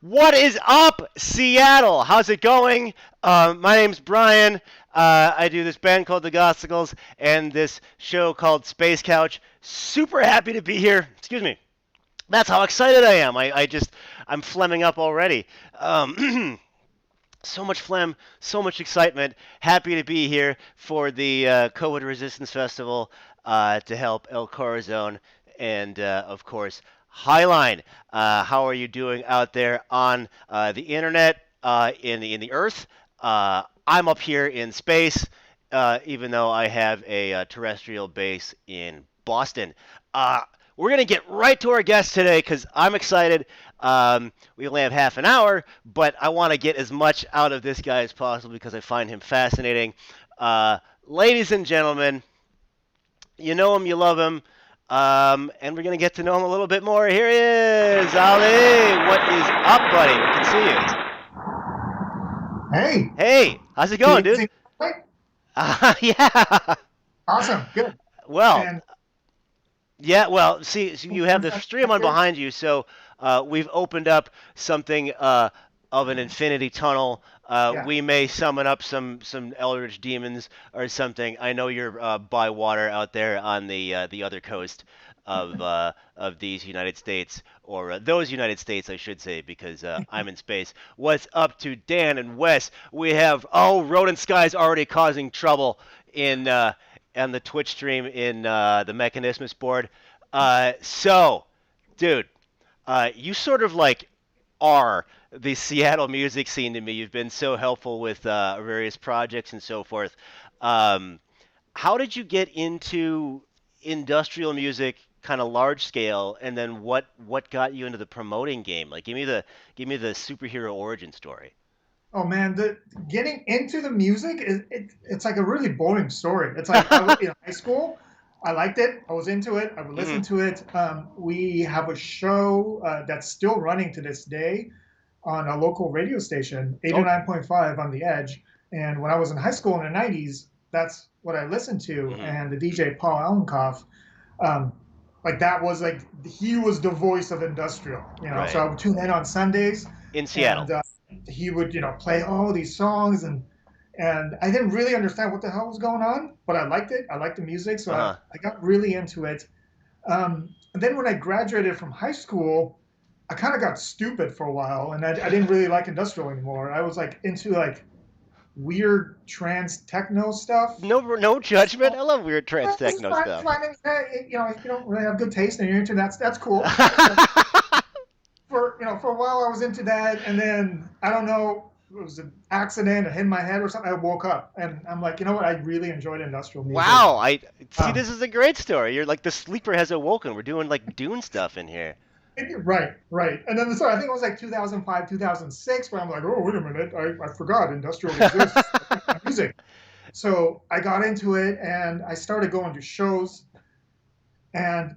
What is up, Seattle? How's it going? My name's Brian. I do this band called The Gosticles and this show called Space Couch. Super happy to be here. Excuse me. That's how excited I am. I'm flemming up already. So much phlegm, so much excitement. Happy to be here for the COVID Resistance Festival to help El Corazon and, of course, Highline. How are you doing out there on the internet, in the Earth? I'm up here in space, even though I have a terrestrial base in Boston. Uh, we're gonna get right to our guest today because I'm excited. We only have half an hour, but I want to get as much out of this guy as possible because I find him fascinating. Ladies and gentlemen, you know him, you love him, and we're going to get to know him a little bit more. Here he is, Ali. What is up, buddy? We can see you. Hey, Hey, how's it can going, you dude? see? Right? Yeah. Awesome, good. Well, And yeah, well, see, so you have the stream on behind you, so we've opened up something of an infinity tunnel. yeah, We may summon up some eldritch demons or something. I know you're by water out there on the other coast of these United States, or those United States, I should say, because I'm in space. What's up to Dan and Wes? We have Rodent Sky's already causing trouble in on the Twitch stream in the Mechanismus board. So, dude, you sort of like are the Seattle music scene to me. You've been so helpful with various projects and so forth. Um, how did you get into industrial music, kind of large scale, and then what got you into the promoting game? Like, give me the superhero origin story. oh man, the getting into the music it's like a really boring story. It's like I was in high school, I liked it, I was into it, I would listen Hmm. to it. We have a show that's still running to this day on a local radio station, Oh. 89.5 on the Edge. And when I was in high school in the 90s, that's what I listened to. Hmm. And the DJ Paul Allenkoff, um, like that was like he was the voice of industrial, you know. So Right. I would tune in on Sundays, In Seattle. and he would, play all these songs, and I didn't really understand what the hell was going on, but I liked it. I liked the music, so I, Uh-huh. I got really into it. And then when I graduated from high school, I kind of got stupid for a while, and I didn't really like industrial anymore. I was like into like weird trance techno stuff. No judgment. So I love weird trance this is techno fine. It's stuff. fine. If you don't really have good taste and you're into that, that's cool. So for a while I was into that, and then I don't know, it was an accident, I hit my head or something. I woke up, and I'm like, you know what? I really enjoyed industrial music. Wow, I see. Um, This is a great story. You're like the sleeper has awoken. We're doing like Dune stuff in here. right, right. And then so I think it was like 2005, 2006, where I'm like, oh, wait a minute, I forgot industrial exists. Music. So I got into it, and I started going to shows, and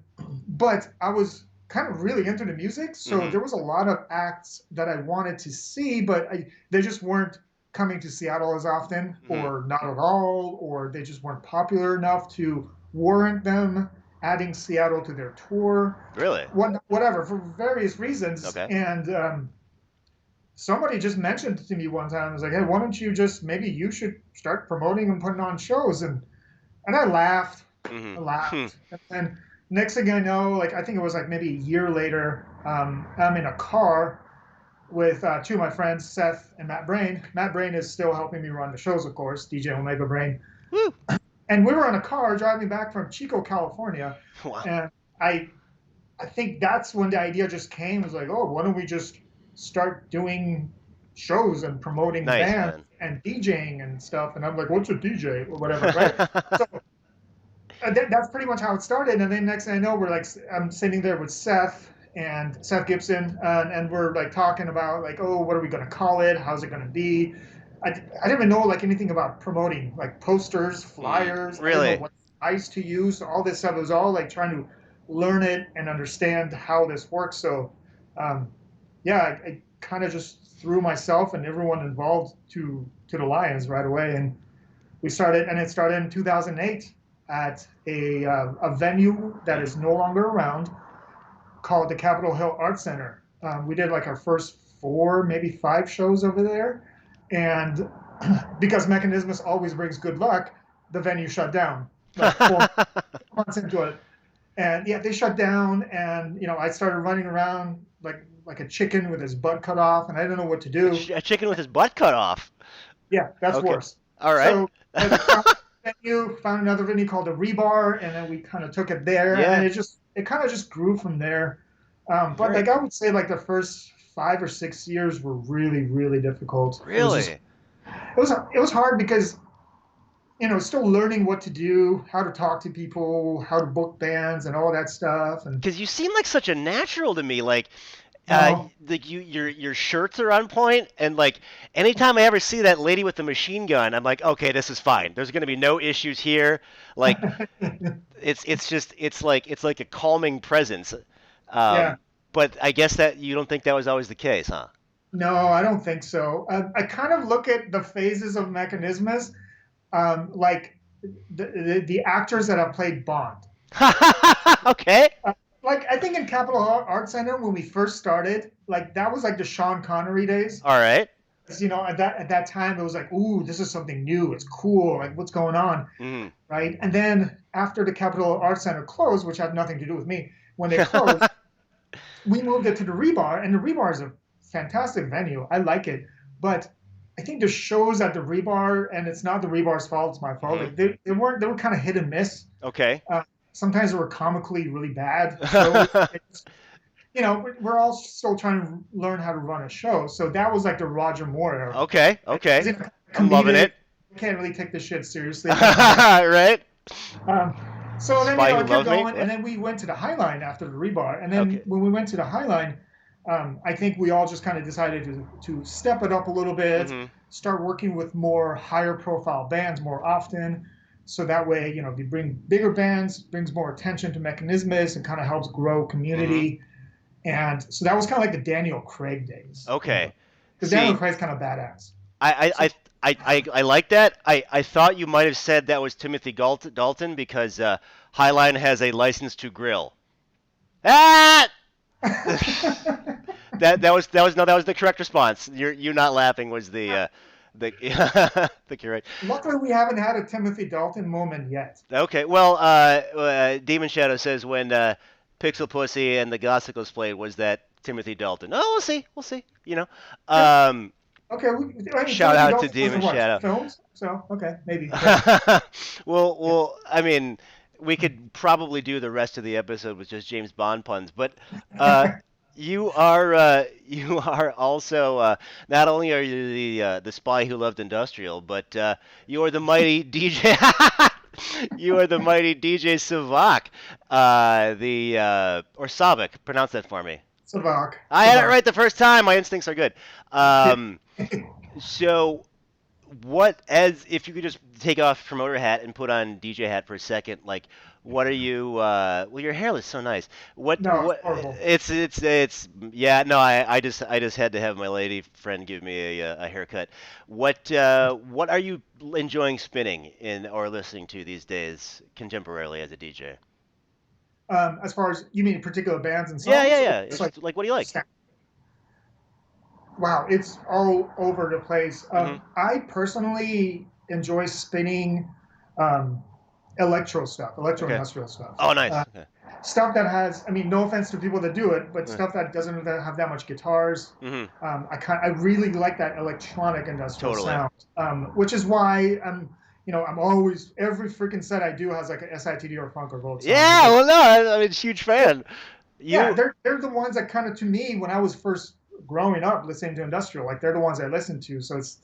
but I was kind of really into the music, so Hmm. there was a lot of acts that I wanted to see, but they just weren't coming to Seattle as often, Hmm. or not at all, or they just weren't popular enough to warrant them adding Seattle to their tour, Really? whatever, for various reasons. Okay. And somebody just mentioned to me one time, I was like, hey, why don't you just, maybe you should start promoting and putting on shows? And I laughed. Hmm. I Hmm. laughed. And then next thing I know, like I think it was like maybe a year later, I'm in a car with two of my friends, Seth and Matt Brain. Matt Brain is still helping me run the shows, of course, DJ Omega Brain. Woo. And we were in a car driving back from Chico, California, Wow. and I I think that's when the idea just came. It was like, oh, why don't we just start doing shows and promoting Nice, bands man. and DJing and stuff? And I'm like, what's a DJ or whatever, right? So that's pretty much how it started. And then next thing I know, we're like, I'm sitting there with Seth Gibson, and we're like talking about like, oh, what are we going to call it? How's it going to be? I didn't even know like anything about promoting like posters, flyers. I didn't know Really? what size to use. All this stuff. It was all like trying to learn it and understand how this works. So, um, yeah, I kind of just threw myself and everyone involved to the Lions right away, and we started, and it started in 2008 at a venue that is no longer around called the Capitol Hill Art Center. We did like our first 4, maybe 5 shows over there, and because Mechanismus always brings good luck, the venue shut down like 4 months into it. And yeah, they shut down, and I started running around like a chicken with his butt cut off, and I didn't know what to do. A chicken with his butt cut off. Yeah, that's Okay. worse. All right. So we found another venue called the Rebar, and then we kind of took it there, and then Yeah. it kind of just grew from there. But Very like I would say, like the first 5 or 6 years were really, really difficult. really. It was hard because still learning what to do, how to talk to people, how to book bands, and all that stuff. And Because you seem like such a natural to me. no, Like your shirts are on point, and like anytime I ever see that lady with the machine gun, I'm like, okay, this is fine. There's gonna be no issues here. Like it's just it's like a calming presence. yeah, But I guess that you don't think that was always the case, huh? no, I don't think so. I kind of look at the phases of Mechanismus like the actors that have played Bond. Okay. Like I think in Capitol Art Center when we first started, like that was like the Sean Connery days. All right. 'Cause, at that time it was like, ooh, this is something new. It's cool. Like what's going on, Mm. right? And then after the Capitol Art Center closed, which had nothing to do with me, when they closed, we moved it to the Rebar, and the Rebar is a fantastic venue. I like it, but I think the shows at the Rebar, and it's not the Rebar's fault. It's my fault. Hmm. Like they were kind of hit and miss. Okay. Uh, Sometimes they were comically really bad shows. We're all still trying to learn how to run a show. So that was like the Roger Moore era. Okay. As Okay. in I'm loving comedic, it. you can't really take this shit seriously kind of thing. Right? Um, so then, Spy Who it kept Loved Me? going, and What? then we went to the High Line after the Rebar. And then Okay. when we went to the High Line, I think we all just kind of decided to step it up a little bit, Hmm. start working with more higher profile bands more often. So that way, we bring bigger bands, brings more attention to Mechanismus, and kind of helps grow Hmm. community. And so that was kind of like the Daniel Craig days, Okay. because Daniel See, Craig's kind of badass. I, So I, I like that. I thought you might have said that was Timothy Dalton because Highline has a license to grill. Ah! That was no, that was the correct response. You not laughing was the the correct. luckily, we haven't had a Timothy Dalton moment yet. Okay, well, Demon Shadow says when Pixel Pussy and the Gossicles played was that Timothy Dalton. Oh, we'll see, we'll see. Yeah. Um, Okay, I mean, Shout Timothy out to Dalton was Demon in what, Shadow. films? So okay, maybe. Yeah. Well, I mean, we could probably do the rest of the episode with just James Bond puns, but uh, you are also not only are you the spy who loved industrial, but you are the mighty DJ. You are the mighty DJ Savak, the or Savak. Pronounce that for me. Savak. I had it Savak. right the first time. My instincts are good. Um, so what as if you could just take off promoter hat and put on DJ hat for a second, like what are you well your hair looks so nice. No, it's horrible. It's yeah, no, I just had to have my lady friend give me a haircut. What are you enjoying spinning in or listening to these days contemporarily as a DJ? As far as you mean particular bands and Yeah, yeah, songs, or yeah. just It's like just like what do you like? wow, it's all over the place. Mhm. I personally enjoy spinning um, electro stuff, electro Okay. industrial stuff. Oh, nice. Okay. Stuff that has, I mean, no offense to people that do it, but Yeah. stuff that doesn't have that much guitars. Mhm. I really like that electronic industrial Totally. sound, which is why I'm always every freaking set I do has like an SITD or funk or Volt song Yeah, because well, no, I'm a huge fan. Yeah, You they're the ones that kind of, to me, when I was first growing up listening to industrial, like they're the ones I listened to. So it's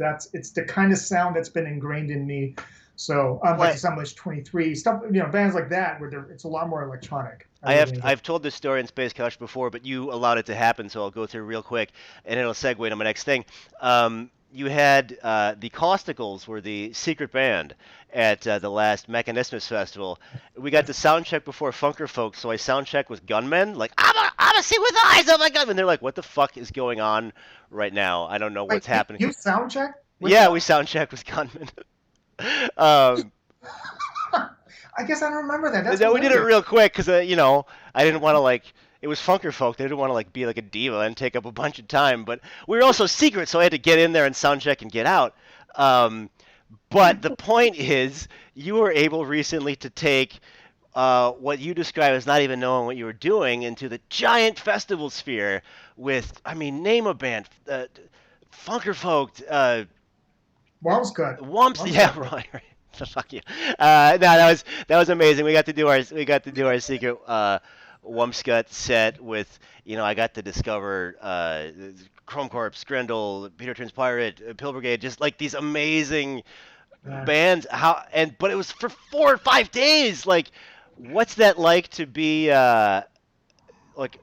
the kind of sound that's been ingrained in me. So like what Assemblage 23 stuff, bands like that where it's a lot more electronic. I I have really enjoy. I've told this story in Space Couch before, but you allowed it to happen, so I'll go through real quick, and it'll segue to my next thing. You had the Causticals were the secret band at the last Mechanismus festival. We got to sound check before Funker Folks, so I sound check with gunmen, like I'm a see with eyes, oh my god, and they're like, what the fuck is going on right now? I don't know Wait, what's you, happening. you sound check with Yeah, them? we sound check with gunmen. um, I guess I don't remember that. That's No, we did it hilarious. real quick because I didn't want to like it was Funker Folk. They didn't want to like be like a diva and take up a bunch of time, but we were also secret, so I had to get in there and sound check and get out. Um, but the point is, you were able recently to take what you describe as not even knowing what you were doing into the giant festival sphere with, I mean, name a band, Funker Folk, Mom's cut. Wumps, Mom's yeah, cut. right, right. Fuck you. No, that was amazing. We got to do our secret Wumpscut set with I got to discover Chrome Corps, Grendel, Peter Turns Pirate, Pill Brigade, just like these amazing Yeah. bands. But it was for 4 or 5 days. Like, what's that like to be like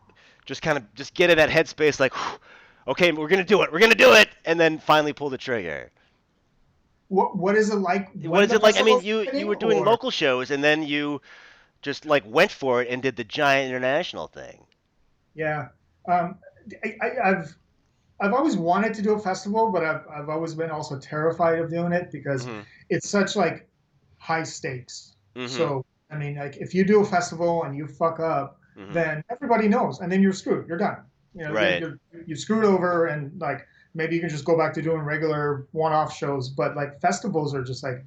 just kind of just get in that headspace like, whew, okay, we're gonna do it, and then finally pull the trigger. What is it like What when is the it like? I mean, festival's you happening, were doing or local shows, and then you just like went for it and did the giant international thing. yeah? Um, I've always wanted to do a festival, but I've always been also terrified of doing it because Mhm. it's such like high stakes. Mhm. So I mean, like if you do a festival and you fuck up, Mhm. then everybody knows, and then you're screwed. You're done. Right. You screwed over, and like maybe you can just go back to doing regular one-off shows. But like festivals are just like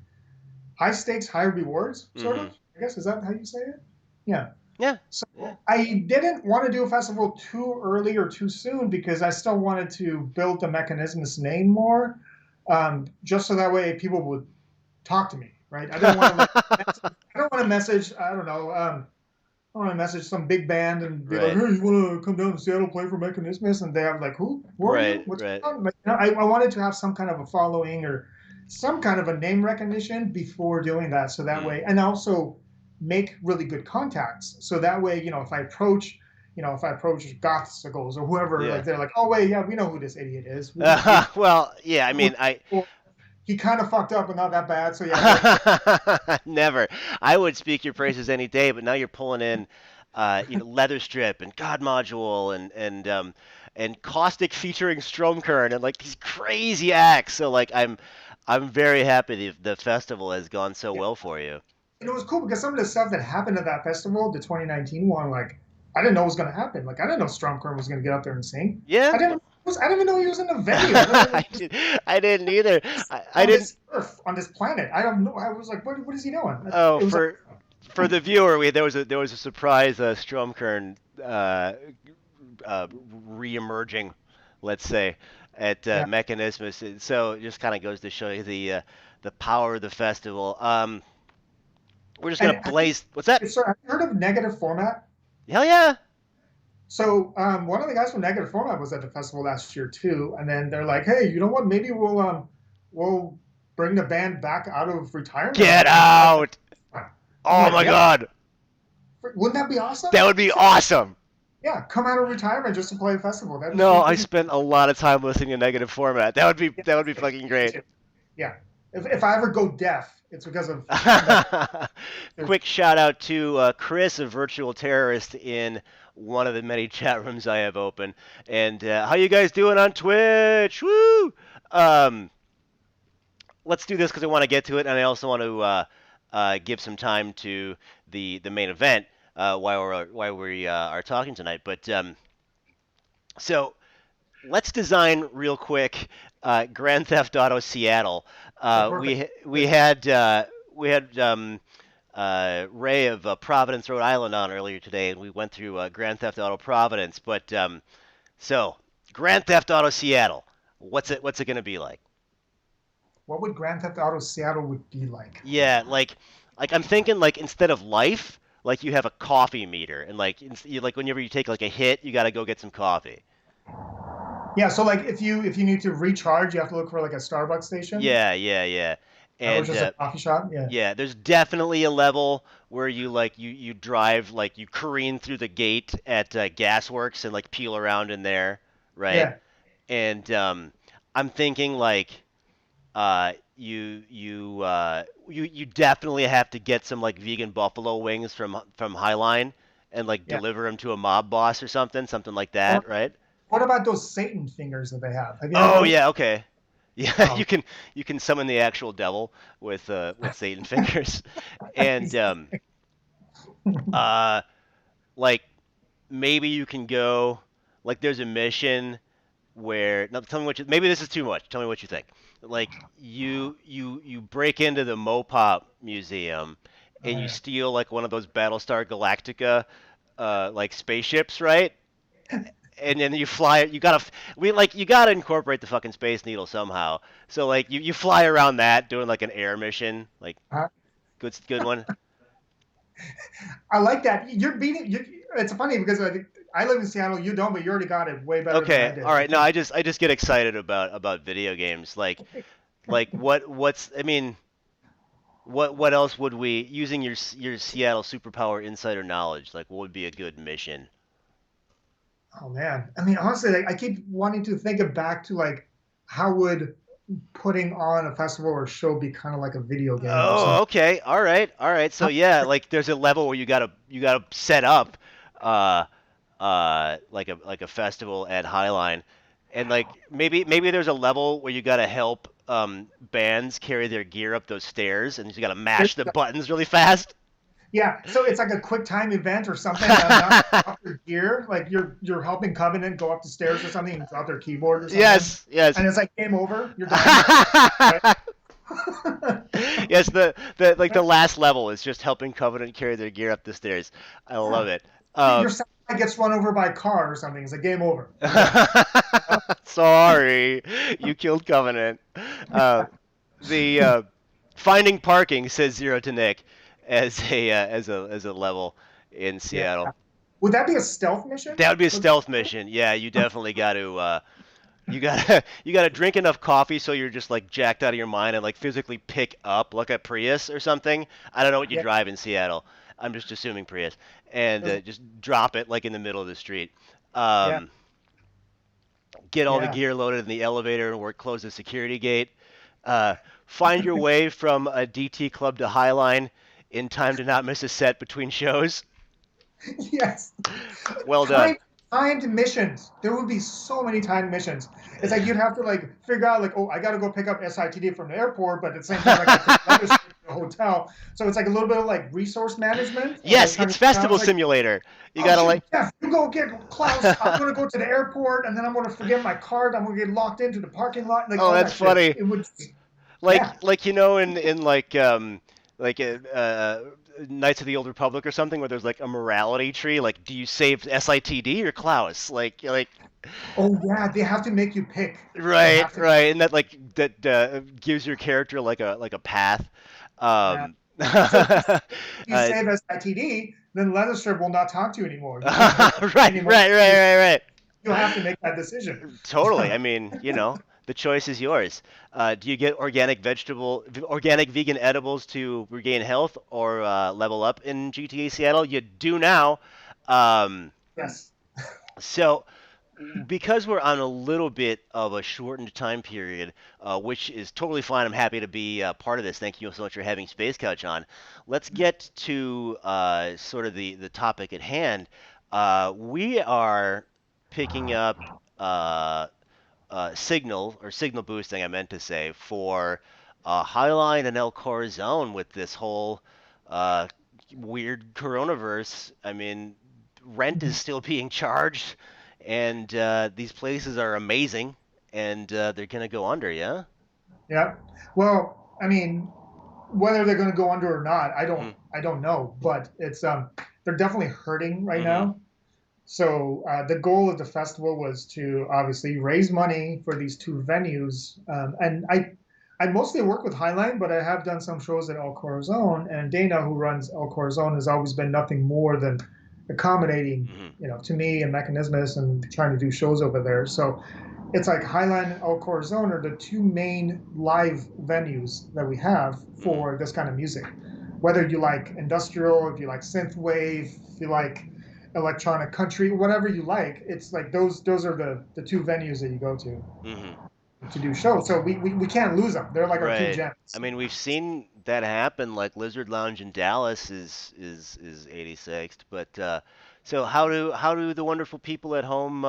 high stakes, high rewards, sort of. Mhm. I guess is that how you say it? Yeah. Yeah. So Yeah. I didn't want to do a festival too early or too soon because I still wanted to build the Mechanismus name more, just so that way people would talk to me, right? I didn't want to like, I don't want to message, I don't know, I want to message some big band and be like, Right. hey, you want to come down to Seattle play for Mechanismus? And they have like, who? Who are you? Right. What's Right. going on? Like, I wanted to have some kind of a following or some kind of a name recognition before doing that. So that Mm. way, and also make really good contacts. So that way, if I approach Gothsicles or whoever, Yeah. like they're like, oh wait, yeah, we know who this idiot is. We Well, yeah. I mean, I well, he kind of fucked up, but not that bad. So yeah, we'll never. I would speak your praises any day, but now you're pulling in, Leather Strip and God Module and Caustic featuring Stromkern and like these crazy acts. So like I'm very happy the festival has gone so yeah. well for you. And it was cool because some of the stuff that happened at that festival, the 2019 one, like I didn't know was going to happen. Like I didn't know Stromkern was going to get up there and sing. Yeah, I didn't even know he was in the venue. I didn't know I he was did. I didn't either. I on didn't. this earth, on this planet. I don't know. I was like, what is he doing? Oh, It was for the viewer, there was a surprise Stromkern re-emerging, let's say, at yeah. Mechanismus. So it just kind of goes to show you the power of the festival. We're just gonna And have blaze. What's that? sorry, have you heard of Negative Format? Hell yeah! So one of the guys from Negative Format was at the festival last year too, and then they're like, hey, you know what? Maybe we'll bring the band back out of retirement Get and play at out! the time. I'm Oh like, my yeah, God, wouldn't that be awesome? that would be awesome. Yeah, come out of retirement just to play a festival. That'd be No, pretty I freaking. spent a lot of time listening to Negative Format. That would be Yeah, that me would be too. fucking Me great. too. Yeah. If I ever go deaf, it's because of Negative. There's, Quick shout out to Chris, a virtual terrorist in one of the many chat rooms I have open. And how you guys doing on Twitch? Woo! Um, let's do this because I want to get to it, and I also want to give some time to the main event while we are talking tonight. But so let's design real quick Grand Theft Auto Seattle. oh, Uh, perfect. we we had Ray of Providence, Rhode Island on earlier today, and we went through Grand Theft Auto Providence. But so Grand Theft Auto Seattle, what's it gonna be like? What would Grand Theft Auto Seattle would be like? Yeah, like I'm thinking like instead of life, like you have a coffee meter, and like like whenever you take like a hit, you got to go get some coffee. Yeah, so like if you need to recharge, you have to look for like a Starbucks station Yeah, yeah, yeah. or And just a coffee shop. Yeah, yeah, there's definitely a level where you like you drive like you careen through the gate at Gasworks and like peel around in there, right? yeah, And I'm thinking like you definitely have to get some like vegan buffalo wings from Highline and like yeah. deliver them to a mob boss or something like Or that, right? what about those Satan fingers that they have? Have you had Oh those? yeah, okay. Yeah, Oh, you can summon the actual devil with Satan fingers, and uh like maybe you can go like there's a mission where now tell me what you maybe this is too much. Tell me what you think. Like you break into the Mopop museum oh and you yeah. steal like one of those Battlestar Galactica like spaceships, right? And then you fly you gotta we like you gotta incorporate the fucking space needle somehow. So like you fly around that doing like an air mission, like Uh, good one. I like that. You're beating. It's funny because I live in Seattle. You don't, but you already got it way better than I Okay, all did. right. No, I just get excited about video games. Like what's I mean, what else would we using your Seattle superpower insider knowledge? Like what would be a good mission? Oh man, I mean, honestly, like, I keep wanting to think of back to like how would putting on a festival or show be kind of like a video game or Oh, something. okay. All right. All right. So yeah, like there's a level where you gotta set up uh like a festival at Highline. And like maybe there's a level where you gotta help bands carry their gear up those stairs and you gotta mash the buttons really fast. Yeah, so it's like a quick time event or something. Not drop your gear, like you're helping Covenant go up the stairs or something and drop their keyboard or something, Yes, yes. and it's like game over, you're done. Right? Yes, the like the last level is just helping Covenant carry their gear up the stairs. I love Yeah. it. Your samurai gets run over by a car or something. It's like game over. You're done. Sorry, you killed Covenant. Uh, the finding parking says zero to Nick as a level in Yeah. Seattle. Would that be a stealth mission? That would be a stealth mission. Yeah, you definitely got to you gotta drink enough coffee so you're just like jacked out of your mind and like physically pick up like a Prius or something. I don't know what you Yeah. drive in Seattle. I'm just assuming Prius, and Those- just drop it like in the middle of the street. Yeah. Um, get all the Yeah. gear loaded in the elevator and work close the security gate. Uh, find your way from a DT club to Highline in time to not miss a set between shows. Yes. Well done. Timed timed missions. There would be so many timed missions. It's like you'd have to like figure out like, oh, I got to go pick up SITD from the airport, but at the same time I got to take another ship to the hotel. So it's like a little bit of like resource management of like Yes, trying it's to figure out Festival like, Simulator. You oh gotta shit, like. Jeff, you go get Klaus. I'm gonna go to the airport and then I'm gonna forget my card. I'm gonna get locked into the parking lot, like Oh, all that's that shit. funny. It would, yeah. Like you know in like Knights of the Old Republic or something where there's like a morality tree. Like, do you save SITD or Klaus? Like Oh yeah, they have to make you pick. They right, have to. right, and that like that gives your character like a path. Yeah. Um, So if you uh, save SITD, then Leatherstrip will not talk to you anymore. You can't pick right, anymore. right. You'll have to make that decision. Totally. I mean, you know, the choice is yours. Do you get organic vegan edibles to regain health or level up in GTA Seattle? You do now. Um, Yes. so, because we're on a little bit of a shortened time period, which is totally fine. I'm happy to be part of this. Thank you so much for having Space Couch on. Let's get to sort of the topic at hand. We are picking up signal boosting, I meant to say, for Highline and El Corazon with this whole uh, weird coronavirus. I mean, rent is still being charged, and these places are amazing, and they're gonna go under, yeah. Yeah. Well, I mean, whether they're going to go under or not, Hmm. I don't know. But it's they're definitely hurting right Hmm. now. So the goal of the festival was to obviously raise money for these two venues, and I mostly work with Highline, but I have done some shows at El Corazon, and Dana, who runs El Corazon, has always been nothing more than accommodating, Hmm. to me and Mechanismus and trying to do shows over there. So it's like Highline and El Corazon are the two main live venues that we have Hmm. for this kind of music. Whether you like industrial, if you like synthwave, if you like electronic country, whatever you like, it's like those are the two venues that you go Hmm. to do shows. So we can't lose them. They're like our two Right. I gems. mean, we've seen that happen. Like Lizard Lounge in Dallas is 86th, but so how do the wonderful people at home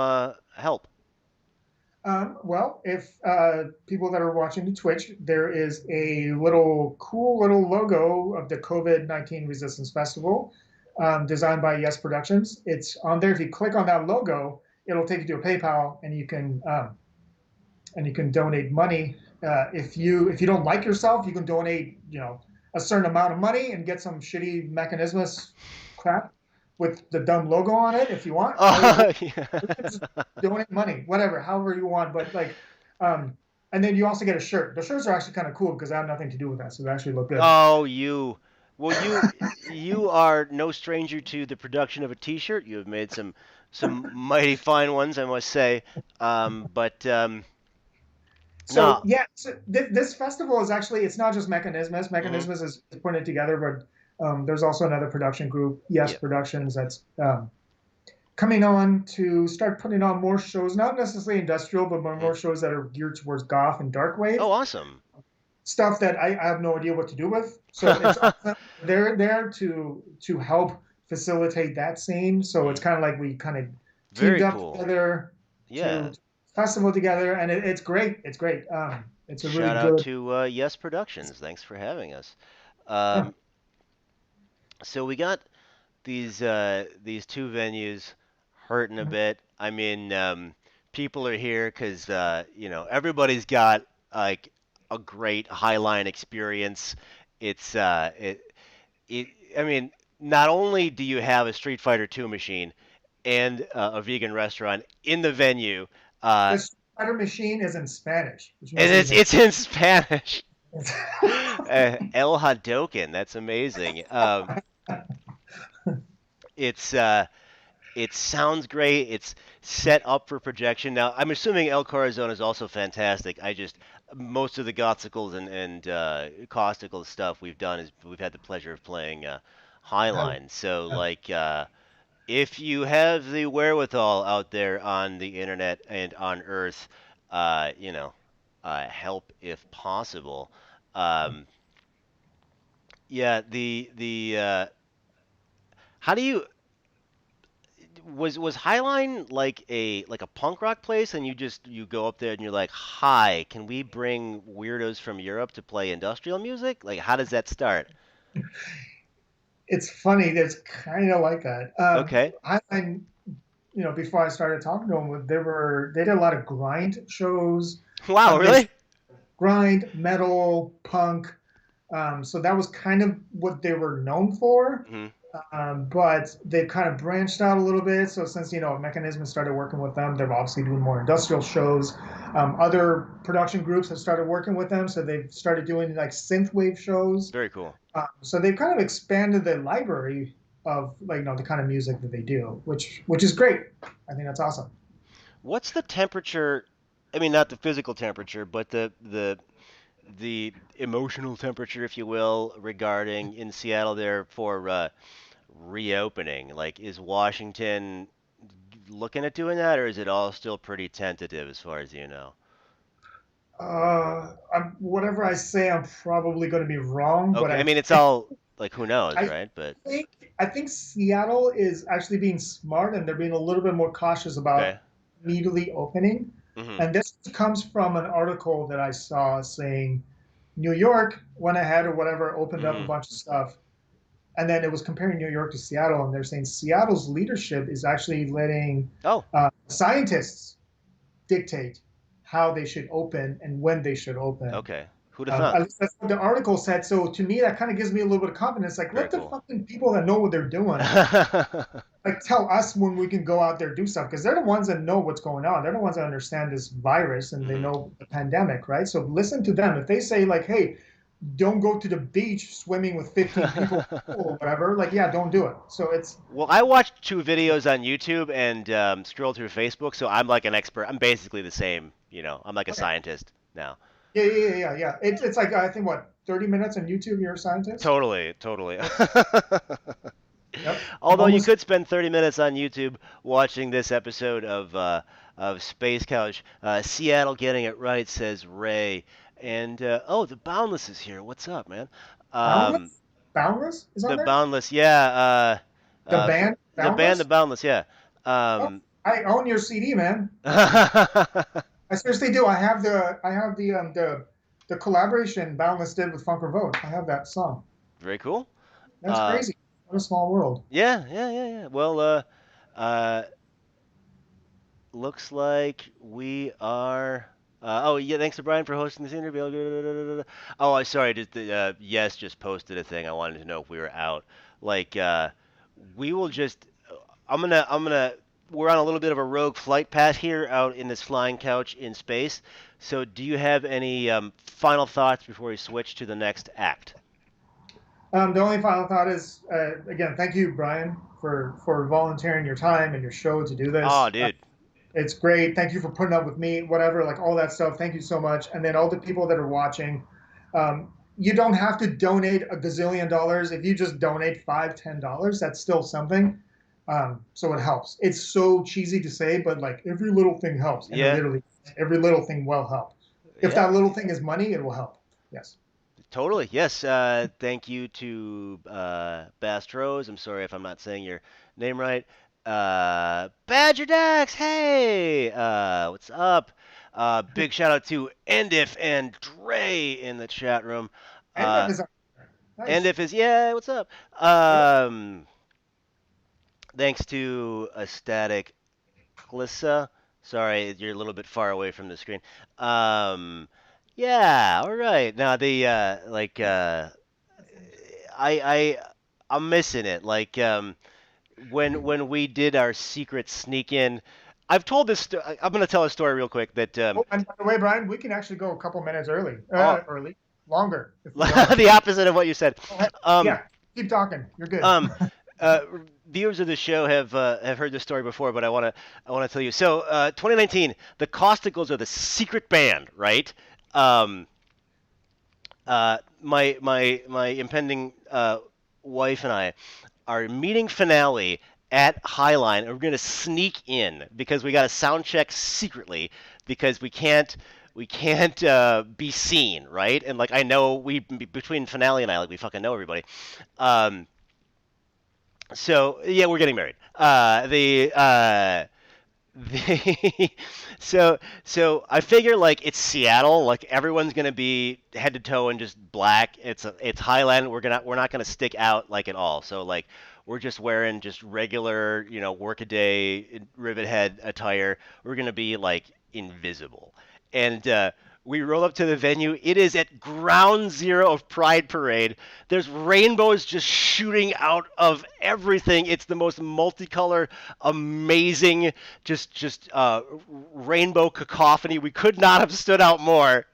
help? Well, if people that are watching the Twitch, there is a little cool little logo of the COVID-19 Resistance Festival designed by Yes Productions. It's on there. If you click on that logo, it'll take you to a PayPal, and you can donate money. If you don't like yourself, you can donate a certain amount of money and get some shitty mechanismus crap with the dumb logo on it if you want, or Oh, you can just yeah. donate money, whatever, however you want. But like, and then you also get a shirt. The shirts are actually kind of cool because I have nothing to do with that, so they actually look good. Oh, you are no stranger to the production of a T-shirt. You have made some mighty fine ones, I must say. But So no, yeah, so this festival is actually, it's not just Mechanismus. hmm, Mechanismus is putting it together, but there's also another production group, Yes yeah, Productions, that's coming on to start putting on more shows, not necessarily industrial, but hmm. more shows that are geared towards goth and dark Oh, wave awesome. stuff that I have no idea what to do with. So it's awesome. They're there to help facilitate that scene. So it's Hmm. kind of like we kind of teamed Very up cool. together Yeah. to festival together, and it's great. It's great. It's a really Shout out good. to Yes Productions. Thanks for having us. Yeah. Um, so we got these two venues hurting a Mhm. bit. I mean, people are here because everybody's got like a great Highline experience. It's it. I mean, not only do you have a Street Fighter 2 machine and a vegan restaurant in the venue, uh, The Spider Machine is in Spanish, which and makes it it's even. it's in Spanish. El Hadoken, that's amazing. It's It sounds great. It's set up for projection. Now, I'm assuming El Corazon is also fantastic. I just most of the gothicals and caustical stuff we've done is we've had the pleasure of playing Highline. So, like, if you have the wherewithal out there on the internet and on Earth, help if possible. Um, yeah, how do you was Highline like a punk rock place, and you go up there and you're like, "Hi, can we bring weirdos from Europe to play industrial music?" Like, how does that start? It's funny. It's kind of like that. Okay. I before I started talking to them, they did a lot of grind shows. Wow, They really? grind metal, punk. So that was kind of what they were known for. Hmm. But they've kind of branched out a little bit. So since Mechanism started working with them, they're obviously doing more industrial shows. Other production groups have started working with them, so they've started doing like synthwave shows. Very cool. So they've kind of expanded the library of like the kind of music that they do, which is great. I think that's awesome. What's the temperature? I mean, not the physical temperature, but the emotional temperature, if you will, regarding in Seattle there for reopening. Like, is Washington looking at doing that, or is it all still pretty tentative as far as you know? Whatever I say, I'm probably going to be wrong, but Okay, I I mean it's all like who knows, I right? But think I think Seattle is actually being smart and they're being a little bit more cautious about okay. immediately opening. Hmm. And this comes from an article that I saw saying New York went ahead or whatever, opened up a Hmm. bunch of stuff. And then it was comparing New York to Seattle, and they're saying Seattle's leadership is actually letting Oh, scientists dictate how they should open and when they should open. okay. Who'd have thunk? At least that's what the article said. So to me, that kind of gives me a little bit of confidence. Like, Very let the cool. fucking people that know what they're doing, like, tell us when we can go out there do stuff because they're the ones that know what's going on. They're the ones that understand this virus and they Hmm. know the pandemic, right? So listen to them. If they say like, "Hey, don't go to the beach swimming with 15 people or whatever," like, yeah, don't do it. So it's Well, I watched two videos on YouTube and scrolled through Facebook, so I'm like an expert. I'm basically the same, I'm like a okay. scientist now. Yeah. It's like I think what 30 minutes on YouTube. You're a scientist. Totally, totally. Yep. Yep. I'm Although you almost could spend 30 minutes on YouTube watching this episode of Space Couch. Seattle getting it right, says Ray. And oh, the Boundless is here. What's up, man? Um, boundless. Boundless is on the there. Boundless, yeah. The band The band, the Boundless. Boundless, yeah. Oh, Um, I own your CD, man. I seriously do. I have the collaboration Boundless did with Funk Revolt. I have that song. Very cool. That's Uh, crazy. What a small world. yeah. Well, uh, looks like we are. Oh yeah, thanks to Brian for hosting this interview. Oh, I'm sorry. Yes, just posted a thing. I wanted to know if we were out. Like, we will just. I'm gonna. We're on a little bit of a rogue flight path here, out in this flying couch in space. So, do you have any final thoughts before we switch to the next act? The only final thought is, again, thank you, Brian, for volunteering your time and your show to do Oh, this. dude. It's great. Thank you for putting up with me, whatever, like all that stuff. Thank you so much. And then all the people that are watching, you don't have to donate a gazillion dollars. If you just donate $5, $10, that's still something. So it helps. It's so cheesy to say, but like every little thing helps. And it Yeah. literally, every little thing will help. If Yeah. that little thing is money, it will help. Yes. Totally. Yes. Thank you to Bastros. I'm sorry if I'm not saying your name right. Badger Dax. Hey. What's up? Big shout out to Endif and Dre in the chat room. And that Uh, is nice. Endif is yeah. What's up? Yep. Thanks to Ecstatic Glissa. Sorry, you're a little bit far away from the screen. Um, yeah. All right. Now the I I'm missing it. Like when we did our secret sneak in, I've told this. I'm gonna tell a story real quick that Oh, and by the way, Brian, we can actually go a couple minutes oh, longer if we want. the opposite of what you said. Go ahead. Um Yeah, keep talking. You're good. um uh, Viewers of the show have heard this story before, but I wanna tell you. So 2019, the Costicles are the secret band, right? Um, my impending wife and I our meeting finale at Highline, and we're gonna sneak in because we got to sound check secretly because we can't be seen, right? And like I know we between finale and I like we fucking know everybody. Um, so yeah, we're getting married. The so I figure like it's Seattle, like everyone's gonna be head to toe in just black. It's Highland. We're not gonna stick out like at all. So like we're just wearing just regular, workaday rivet head attire. We're gonna be like invisible. And we roll up to the venue. It is at ground zero of Pride Parade. There's rainbows just shooting out of everything. It's the most multicolor, amazing, just rainbow cacophony. We could not have stood out more.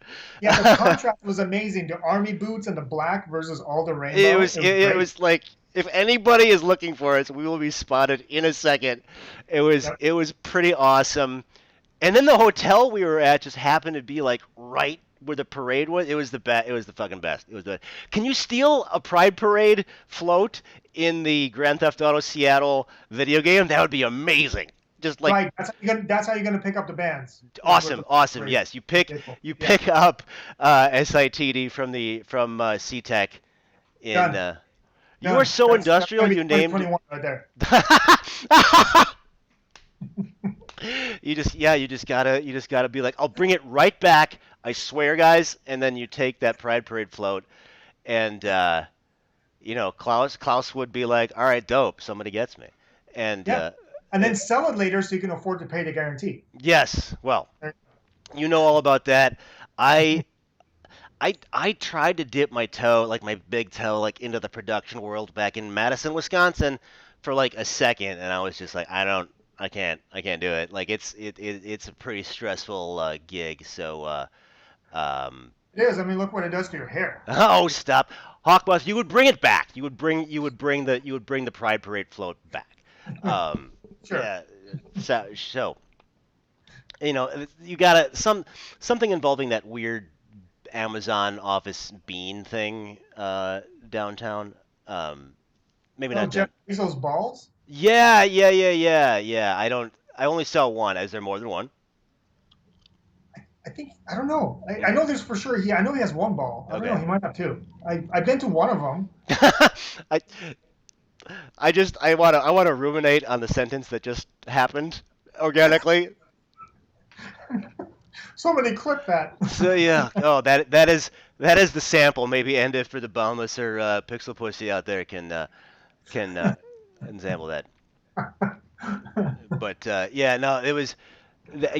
Yeah, the contrast was amazing. The army boots and the black versus all the it rainbow. was It it, was it great. was like if anybody is looking for us, we will be spotted in a second. It was Yep. it was pretty awesome. And then the hotel we were at just happened to be like right where the parade was. It was the best. It was the fucking best. It was the. Can you steal a Pride Parade float in the Grand Theft Auto Seattle video game? That would be amazing. Just like Right. That's how you're gonna pick up the bands with awesome, the awesome. parade. Yes, you pick Vehicle. you Yeah. pick up SITD from CTEC in. Done. You are Done. so That's industrial. gonna be You named. 2021 right there. You just gotta be like, I'll bring it right back. I swear, guys. And then you take that Pride Parade float, and Klaus would be like, all right, dope. Somebody gets me. And Yeah. And then it, sell it later so you can afford to pay the guarantee. yes, well, you know all about that. I I tried to dip my toe, like my big toe, like into the production world back in Madison, Wisconsin, for like a second, and I was just like, I can't do it. Like it's a pretty stressful gig. So um, It is. I mean, look what it does to your hair. oh, stop, Hawkbus, you would bring it back. You would bring the Pride Parade float back. Sure. Yeah. So you gotta something involving that weird Amazon Office Bean thing downtown. Um, maybe Oh, not Jeff down. Bezos' balls. Yeah. I don't. I only saw one. Is there more than one? I think I don't know. I Okay. know there's for sure. I know he has one ball. I don't know. Okay. He might have two. I've been to one of them. I I want to ruminate on the sentence that just happened organically. Somebody clip that. So yeah. Oh, that is the sample. Maybe end it for the boundless or pixel pussy out there can sample that. But yeah, no, it was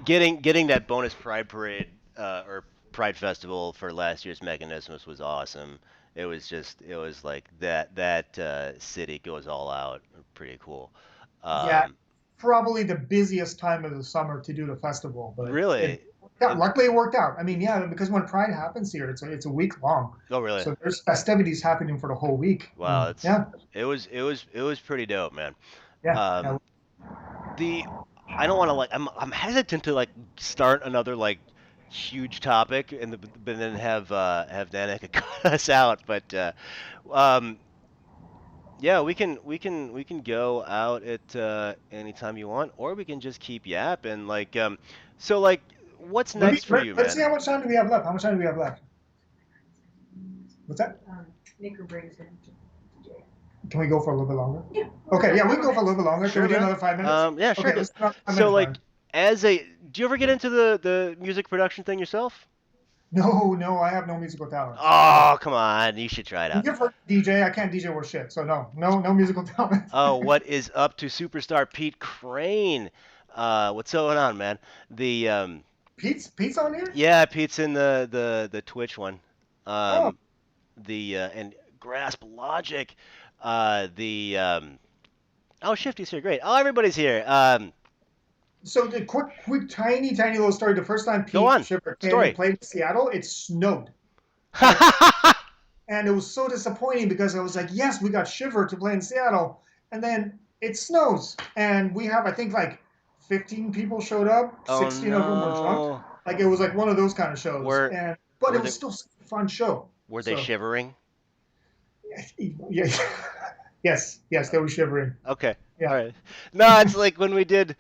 getting that bonus Pride Parade or Pride Festival for last year's Mechanismus was awesome. It was like that city goes all out. Pretty cool. Yeah, Um, probably the busiest time of the summer to do the festival, but really? yeah, It, luckily it worked out. I mean, yeah, because when Pride happens here, it's a week long, oh, really? so there's festivities happening for the whole week, Wow, and yeah, it was pretty dope, man. yeah. Um, the I don't want to like I'm hesitant to like start another like huge topic but then have Danica cut us out. But um, yeah, we can go out at any time you want, or we can just keep yapping. So like, what's next for you, Let's see man? how much time do we have left. How much time do we have left? What's that? Can we go for a little bit longer? Okay, yeah, we can go for a little bit longer. Can Sure, we do man. another 5 minutes? Yeah, sure. Okay, let's do another five So minutes, like, Brian. do you ever get into the music production thing yourself? No, no, I have no musical talents. No. Oh, come on, you should try it out. You've heard DJ. I can't DJ worth shit. So no, no musical talent. Oh, what is up to superstar Pete Crane? What's going on, man? The Pete's on here. Yeah, Pete's in the Twitch one. Oh, Um, the and Grasp Logic. The Oh, Shifty's here. Great. Oh, everybody's here. so the quick, tiny little story. The first time Go Pete on. Shipper came and Story. played in Seattle, it snowed, and it was so disappointing because I was like, yes, we got Shiver to play in Seattle, and then it snows, and we have I think like 15 people showed up, Oh 16 of them were drunk. no. Like it was like one of those kind of shows, Were and but were it they was still a fun show. were they So shivering? yeah, yes, they were shivering. Okay. All Yeah. right. No, it's like when we did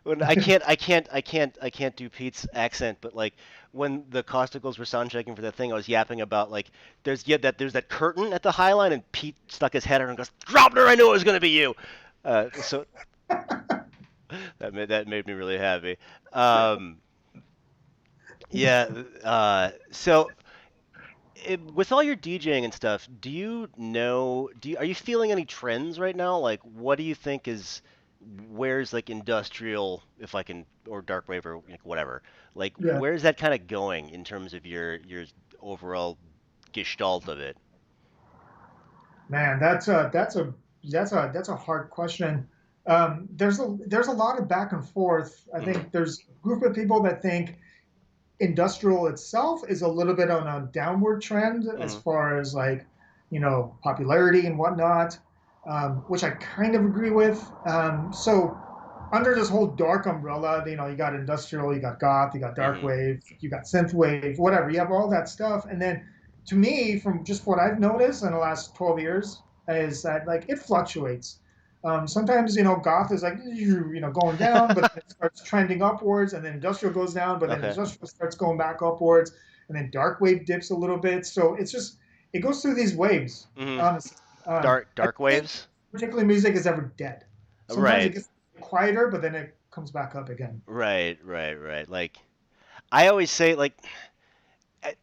when I can't do Pete's accent, but like when the Costicles were sound checking for that thing, I was yapping about like there's that curtain at the High Line, and Pete stuck his head out and goes, "Dropner, I knew it was gonna be you." So that made me really happy. Um, yeah. So with all your DJing and stuff, are you feeling any trends right now? Like, what do you think where's like industrial, if I can, or dark wave or like, whatever? Like, Yeah, where's that kind of going in terms of your overall gestalt of it? man, that's a hard question. There's a lot of back and forth. I Hmm. think there's a group of people that think industrial itself is a little bit on a downward trend as Hmm. far as like popularity and whatnot, which I kind of agree with. So under this whole dark umbrella, you got industrial, you got goth, you got dark Hmm. wave, you got synth wave, whatever. You have all that stuff, and then to me, from just what I've noticed in the last 12 years, is that like it fluctuates. Sometimes goth is like going down, but then it starts trending upwards, and then industrial goes down, but then Okay. industrial starts going back upwards, and then dark wave dips a little bit. So it goes through these waves. Hmm. Honestly, I Dark think waves. particularly music is ever dead. Sometimes it Right. gets quieter, but then it comes back up again. Right. Like I always say, like I-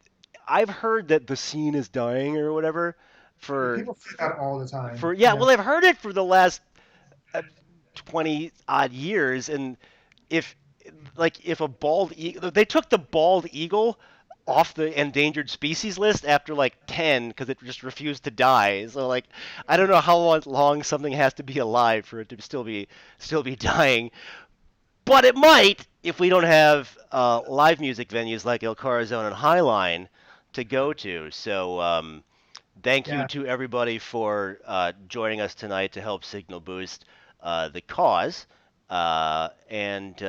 I've heard that the scene is dying or whatever for People say that all the time. for yeah. Yeah, Well, I've heard it for the last uh, 20 odd years, and if if a bald eagle, they took the bald eagle off the endangered species list after like 10 because it just refused to die. So like I don't know how long something has to be alive for it to still be dying, but it might if we don't have live music venues like El Corazon and Highline to go to. So thank you Yeah. to everybody for joining us tonight to help signal boost the cause. And thanks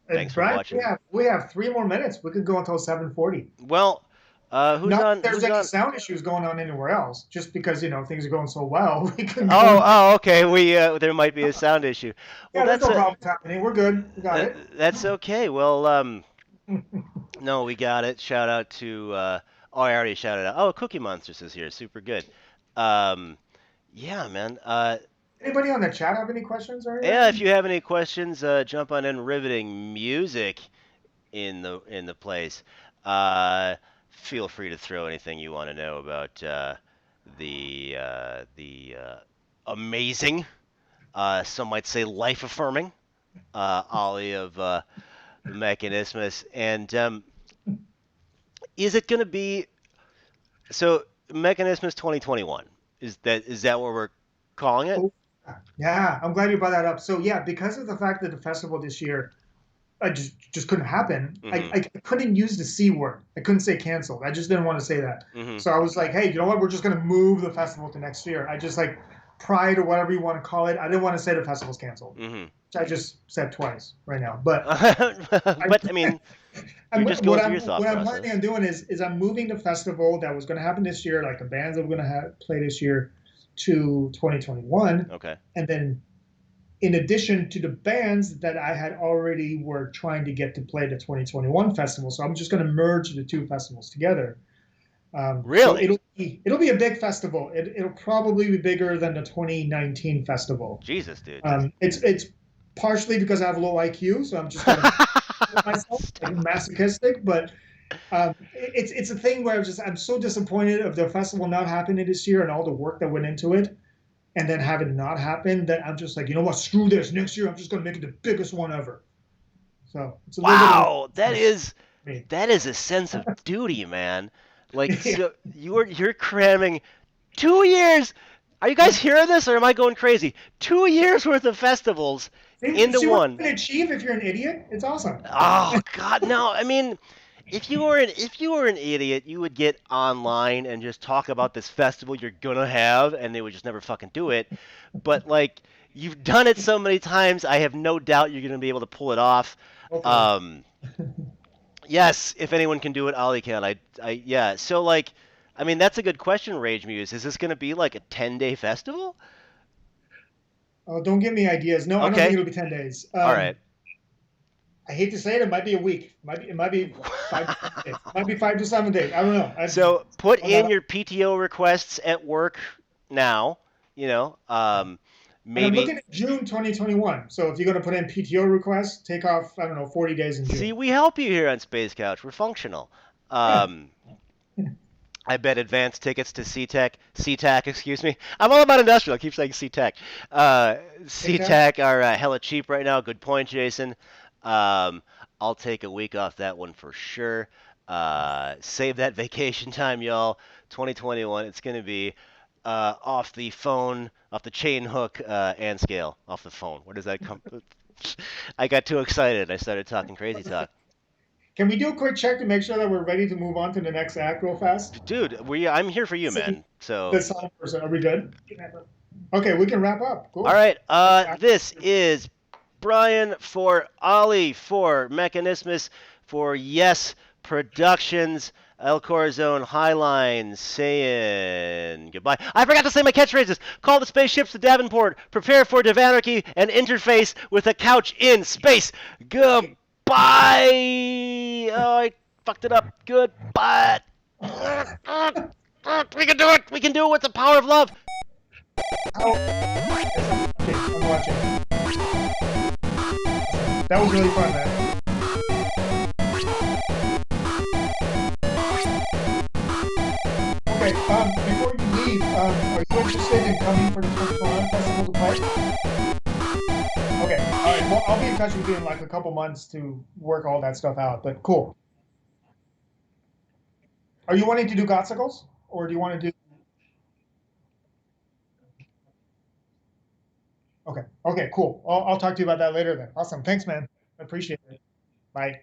And for Brian, we watching. have we have 3 more minutes. We could go until 7:40. Well, who's Not that on? there's Who's any on? sound issues going on anywhere else, just because things are going so well. We can Oh, go. okay. We there might be a sound issue. Well, Yeah, there's no problems happening. We're good. We got it. that's okay. Well, no, we got it. Shout out to oh, I already shouted out. Oh, Cookie Monsters is here. Super good. Um, yeah, man. Anybody on the chat have any questions or Yeah, if anything? you have any questions, jump on in. Riveting music in the place. Uh, feel free to throw anything you want to know about the amazing, some might say life affirming, Ollie of Mechanismus. And is it going to be so? Mechanismus 2021 is that what we're calling it? Oh, yeah, I'm glad you brought that up. So yeah, because of the fact that the festival this year I just couldn't happen. I, Mm-hmm. I couldn't use the C word. I couldn't say canceled. I just didn't want to say that. Mm-hmm. So I was like, hey, you know what? We're just gonna move the festival to next year. I just like pride or whatever you want to call it. I didn't want to say the festival's canceled. Mm-hmm. Which I just said twice right now. But I'm, But I mean, you're I'm just going what through I'm your thought what I'm planning process. on doing is I'm moving the festival that was going to happen this year, like the bands that were going to play this year, to 2021, Okay. and then in addition to the bands that I had already were trying to get to play the 2021 festival. So I'm just going to merge the two festivals together. So Really? it'll be a big festival. It'll probably be bigger than the 2019 festival. Jesus, dude. It's partially because I have low IQ, so I'm just going to myself like masochistic, but it's a thing where I'm so disappointed of the festival not happening this year and all the work that went into it and then have it not happen, that I'm just like, you know what, screw this. Next year, I'm just going to make it the biggest one ever. So it's a little bit of a Wow, that is me. that is a sense of duty, man. Like Yeah. so you're cramming 2 years. Are you guys Yep. hearing this, or am I going crazy? 2 years worth of festivals into See what one. you can achieve if you're an idiot? It's awesome. Oh God, no. I mean, if you were an idiot, you would get online and just talk about this festival you're gonna have, and they would just never fucking do it. But like you've done it so many times, I have no doubt you're gonna be able to pull it off. Hopefully. Um, yes, if anyone can do it, Ollie can. Yeah. So like, I mean, that's a good question, Rage Muse. Is this gonna be like a 10-day festival? Oh, don't give me ideas. No, I don't think Okay. it'll be 10 days. All right. I hate to say it, it might be a week. It might be 5 days. It might be 5 to 7 days. I don't know. So put On that. in your PTO requests at work now. You know, And I'm maybe. looking at June 2021. So if you're going to put in PTO requests, take off, I don't know, 40 days in See, June. we help you here on Space Couch. We're functional. Yeah. Um, I bet advance tickets to SeaTac, excuse me. I'm all about industrial. I keep saying SeaTac. Uh, Take that. SeaTac are hella cheap right now. Good point, Jason. Um, I'll take a week off that one for sure. Save that vacation time, y'all. 2021, it's going to be off the phone, off the chain hook and scale, off the phone. Where does that come? I got too excited. I started talking crazy talk. Can we do a quick check to make sure that we're ready to move on to the next act real fast? Dude, I'm here for you, See man. So the sound person. Are we good? Okay, we can wrap up. all Cool. right, Next act. this is Brian for Ollie for Mechanismus for Yes Productions. El Corazon Highline saying goodbye. I forgot to say my catchphrases. Call the spaceships to Davenport. Prepare for Divanarchy and interface with a couch in space. Goodbye. Oh, I fucked it up. Goodbye. We can do it. We can do it with the power of love. Oh, okay, I'm watching. That was really fun, man. Okay, before you leave, are you interested in coming for the 2021 festival to play? Okay, all right. Well, I'll be in touch with you in like a couple months to work all that stuff out. But cool. Are you wanting to do gotsicles, or do you want to do? Okay. Okay. Cool. I'll talk to you about that later then. Awesome. Thanks, man. I appreciate it. Bye.